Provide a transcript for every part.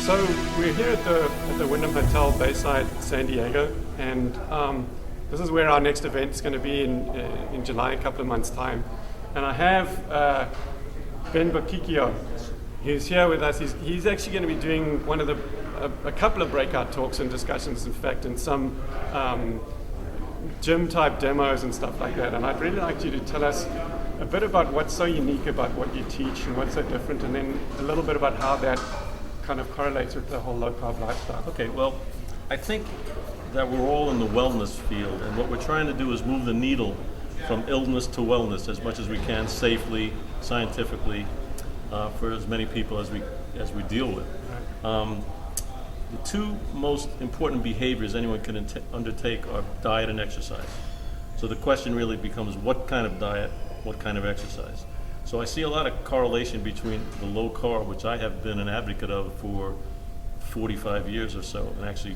So we're here at the Wyndham Hotel Bayside, San Diego, and this is where our next event is going to be in July, a couple of months' time. And I have Ben Bokikio, who's here with us. He's actually going to be doing a couple of breakout talks and discussions, in fact, and some gym-type demos and stuff like that. And I'd really like you to tell us a bit about what's so unique about what you teach and what's so different, and then a little bit about how that kind of correlates with the whole low-carb lifestyle. Okay, well, I think that we're all in the wellness field, and what we're trying to do is move the needle from illness to wellness as much as we can, safely, scientifically, for as many people as we deal with. The two most important behaviors anyone can undertake are diet and exercise. So the question really becomes, what kind of diet, what kind of exercise? So I see a lot of correlation between the low carb, which I have been an advocate of for 45 years or so, and actually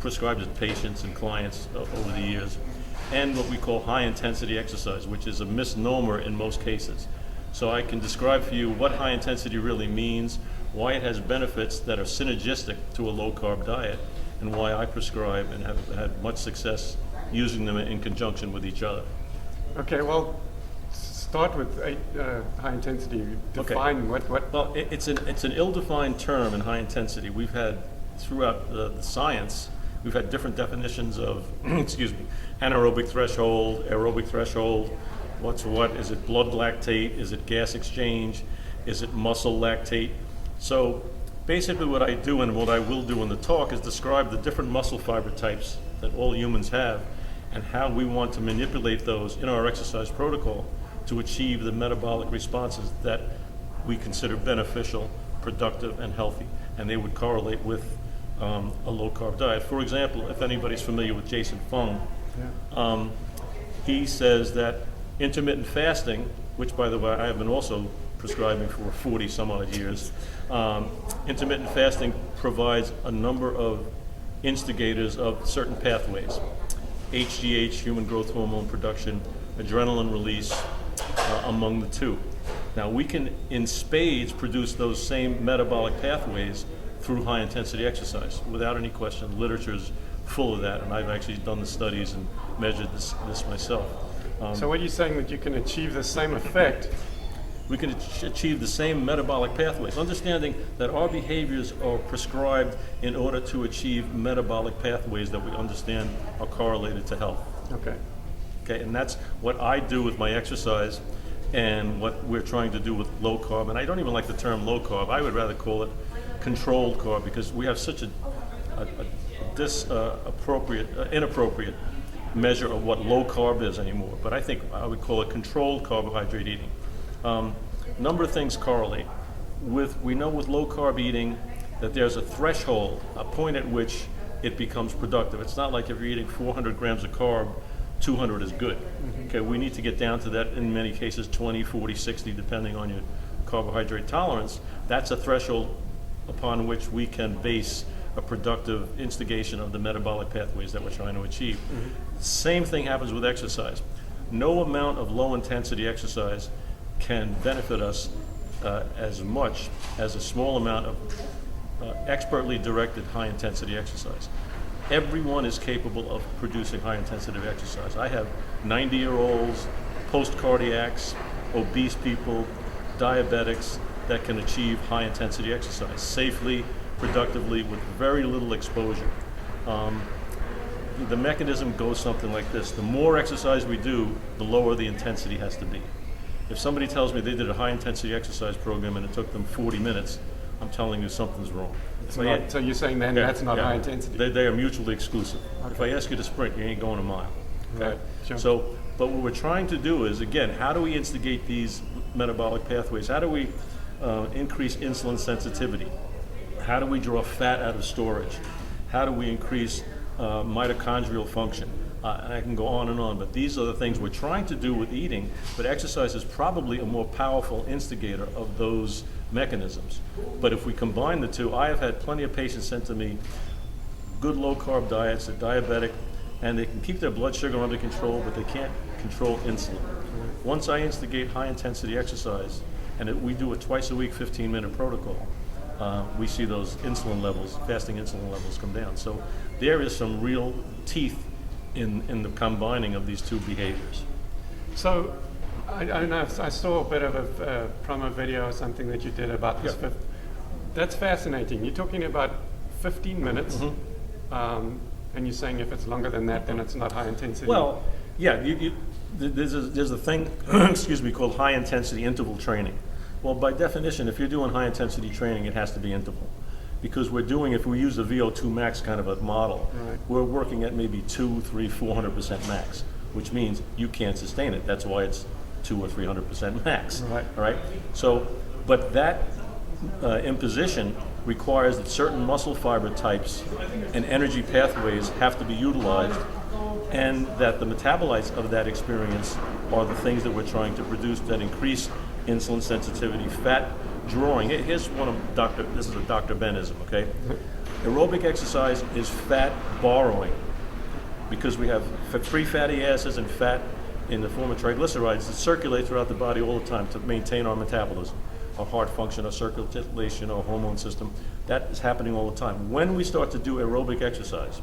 prescribed to patients and clients over the years, and what we call high intensity exercise, which is a misnomer in most cases. So I can describe for you what high intensity really means, why it has benefits that are synergistic to a low carb diet, and why I prescribe and have had much success using them in conjunction with each other. Okay, well, start with high intensity. Define what. Well, it's an ill-defined term in high intensity. We've had throughout the science, we've had different definitions of anaerobic threshold, aerobic threshold. What's what? Is it blood lactate? Is it gas exchange? Is it muscle lactate? So basically, what I do and what I will do in the talk is describe the different muscle fiber types that all humans have, and how we want to manipulate those in our exercise protocol to achieve the metabolic responses that we consider beneficial, productive, and healthy. And they would correlate with a low-carb diet. For example, if anybody's familiar with Jason Fung, he says that intermittent fasting, which by the way I have been also prescribing for 40 some odd years, intermittent fasting provides a number of instigators of certain pathways. HGH, human growth hormone production, adrenaline release, among the two. Now we can, in spades, produce those same metabolic pathways through high intensity exercise, without any question. Literature is full of that, and I've actually done the studies and measured this myself. So what are you saying, that you can achieve the same effect? We can achieve the same metabolic pathways, understanding that our behaviors are prescribed in order to achieve metabolic pathways that we understand are correlated to health. Okay, and that's what I do with my exercise and what we're trying to do with low carb. And I don't even like the term low carb. I would rather call it controlled carb, because we have such inappropriate measure of what low carb is anymore. But I think I would call it controlled carbohydrate eating. Number of things correlate. We know with low carb eating that there's a threshold, a point at which it becomes productive. It's not like if you're eating 400 grams of carb, 200 is good. Okay, we need to get down to that, in many cases 20, 40, 60, depending on your carbohydrate tolerance. That's a threshold upon which we can base a productive instigation of the metabolic pathways that we're trying to achieve. Same thing happens with exercise. No amount of low intensity exercise can benefit us as much as a small amount of expertly directed high intensity exercise. Everyone is capable of producing high intensity exercise. I have 90-year-olds, post-cardiacs, obese people, diabetics that can achieve high intensity exercise safely, productively, with very little exposure. The mechanism goes something like this. The more exercise we do, the lower the intensity has to be. If somebody tells me they did a high intensity exercise program and it took them 40 minutes, I'm telling you something wrong. So you're saying then that's not high intensity? They are mutually exclusive. Okay. If I ask you to sprint, you ain't going a mile. Okay? Right. Sure. So, but what we're trying to do is, again, how do we instigate these metabolic pathways? How do we increase insulin sensitivity? How do we draw fat out of storage? How do we increase mitochondrial function? And I can go on and on, but these are the things we're trying to do with eating, but exercise is probably a more powerful instigator of those mechanisms. But if we combine the two, I have had plenty of patients sent to me good low-carb diets, they're diabetic, and they can keep their blood sugar under control, but they can't control insulin. Once I instigate high-intensity exercise, and we do a twice-a-week 15-minute protocol, we see those insulin levels, fasting insulin levels come down. So there is some real teeth in the combining of these two behaviors. So I don't know, I saw a bit of a promo video or something that you did about this. Yeah. That's fascinating. You're talking about 15 minutes, and you're saying if it's longer than that, then it's not high intensity. Well, yeah, there's a thing, excuse me, called high intensity interval training. Well, by definition, if you're doing high intensity training, it has to be interval. Because if we use the VO2 max kind of a model, Right. we're working at maybe 200, 300, 400% max, which means you can't sustain it. That's why it's 200 or 300% max. Right. All right. So, but that imposition requires that certain muscle fiber types and energy pathways have to be utilized, and that the metabolites of that experience are the things that we're trying to produce that increase insulin sensitivity, fat drawing. Here's this is a Dr. Benism, okay? Aerobic exercise is fat borrowing, because we have free fatty acids and fat in the form of triglycerides that circulate throughout the body all the time to maintain our metabolism, our heart function, our circulation, our hormone system. That is happening all the time. When we start to do aerobic exercise,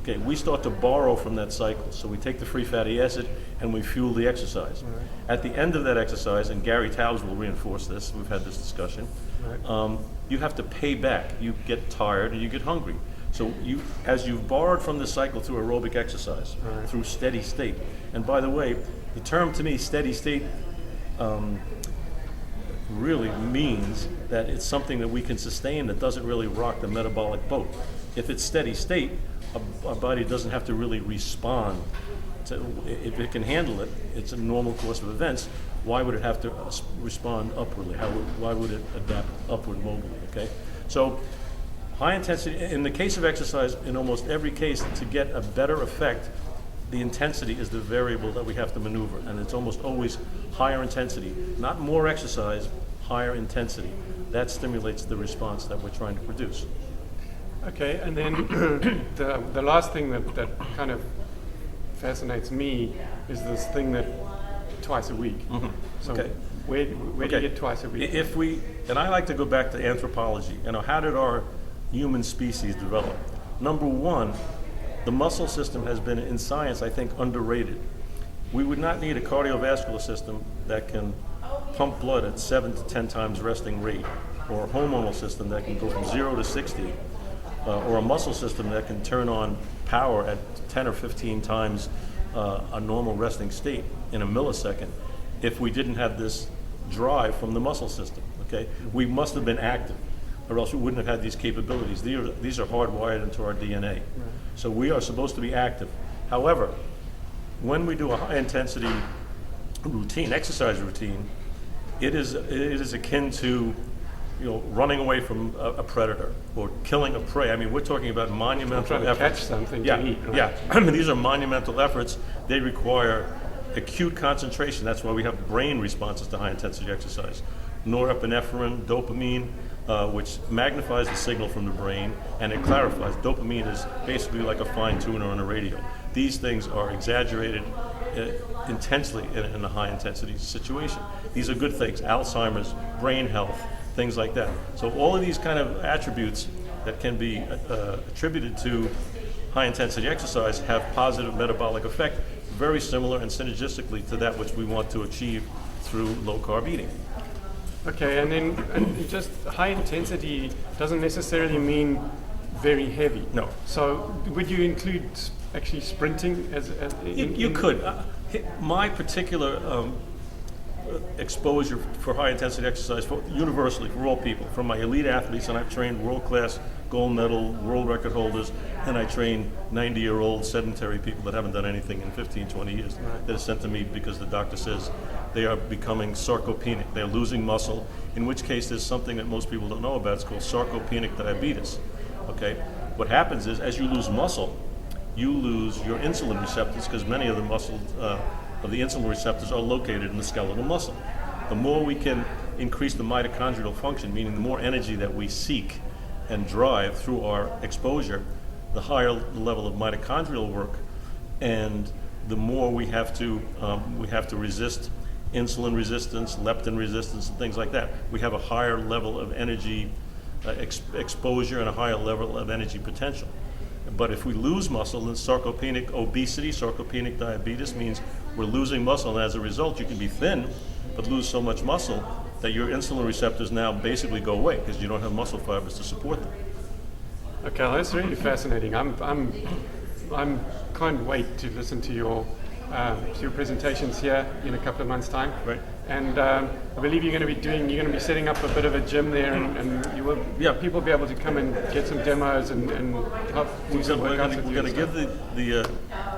okay, we start to borrow from that cycle. So we take the free fatty acid and we fuel the exercise. Right. At the end of that exercise, and Gary Taubes will reinforce this, we've had this discussion, Right. You have to pay back. You get tired and you get hungry. So as you've borrowed from the cycle through aerobic exercise, Right. through steady state. And by the way, the term to me, steady state, really means that it's something that we can sustain that doesn't really rock the metabolic boat. If it's steady state, our body doesn't have to really respond to, if it can handle it, it's a normal course of events. Why would it have to respond upwardly? Why would it adapt upward mobilely, okay? So high intensity, in the case of exercise, in almost every case, to get a better effect, the intensity is the variable that we have to maneuver, and it's almost always higher intensity, not more exercise, higher intensity. That stimulates the response that we're trying to produce. Okay, and then the last thing that kind of fascinates me is this thing that twice a week. So Okay. where do you get twice a week? And I like to go back to anthropology. How did our human species develop? Number one, the muscle system has been, in science, I think, underrated. We would not need a cardiovascular system that can pump blood at 7 to 10 times resting rate, or a hormonal system that can go from 0 to 60, or a muscle system that can turn on power at 10 or 15 times a normal resting state in a millisecond, if we didn't have this drive from the muscle system, okay? We must have been active, or else we wouldn't have had these capabilities. These are hardwired into our DNA. Right. So we are supposed to be active. However, when we do a high intensity routine, exercise routine, it is akin to running away from a predator or killing a prey. I mean, we're talking about monumental trying to efforts. catch something Yeah, to eat. Right? yeah. I mean, these are monumental efforts. They require acute concentration. That's why we have brain responses to high intensity exercise. Norepinephrine, dopamine, which magnifies the signal from the brain, and it clarifies. Dopamine is basically like a fine tuner on a radio. These things are exaggerated intensely in a high intensity situation. These are good things. Alzheimer's, brain health, things like that. So all of these kind of attributes that can be attributed to high intensity exercise have positive metabolic effect, very similar and synergistically to that which we want to achieve through low carb eating. Okay, and just high intensity doesn't necessarily mean very heavy. No. So would you include actually sprinting as You could. My particular exposure for high intensity exercise, universally for all people, from my elite athletes, and I've trained world-class gold medal, world record holders, and I train 90-year-old sedentary people that haven't done anything in 15, 20 years, Right. that are sent to me because the doctor says they are becoming sarcopenic. They're losing muscle, in which case there's something that most people don't know about. It's called sarcopenic diabetes. Okay? What happens is, as you lose muscle, you lose your insulin receptors, because many of the muscle of the insulin receptors are located in the skeletal muscle. The more we can increase the mitochondrial function, meaning the more energy that we seek and drive through our exposure, the higher the level of mitochondrial work, and the more we have to resist insulin resistance, leptin resistance, and things like that. We have a higher level of energy exposure and a higher level of energy potential. But if we lose muscle, then sarcopenic obesity, sarcopenic diabetes means we're losing muscle, and as a result, you can be thin, but lose so much muscle that your insulin receptors now basically go away because you don't have muscle fibers to support them. Okay, well, that's really fascinating. I'm can't wait to listen to your presentations here in a couple of months' time. Right. And I believe you're going to be setting up a bit of a gym there, and you will people will be able to come and get some demos and help do some workouts. We're going to give the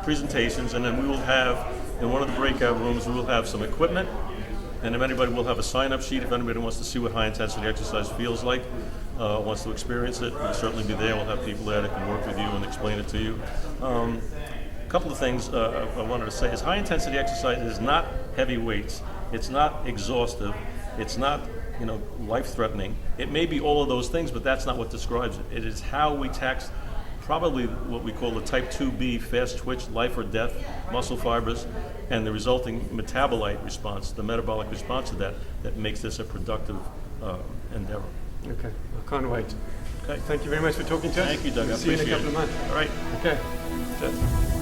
presentations, and then we will have in one of the breakout rooms we will have some equipment. And if anybody will have a sign-up sheet, if anybody wants to see what high-intensity exercise feels like, wants to experience it, we'll certainly be there. We'll have people there that can work with you and explain it to you. A couple of things I wanted to say is high-intensity exercise is not heavy weights. It's not exhaustive. It's not, life-threatening. It may be all of those things, but that's not what describes it. It is how we tax probably what we call the type 2B fast twitch, life or death muscle fibers, and the resulting metabolite response, the metabolic response to that makes this a productive endeavor. Okay, I can't wait. Okay. Thank you very much for talking to us. Thank you, Doug. We'll see you in a couple of months. All right. Okay. Cheers.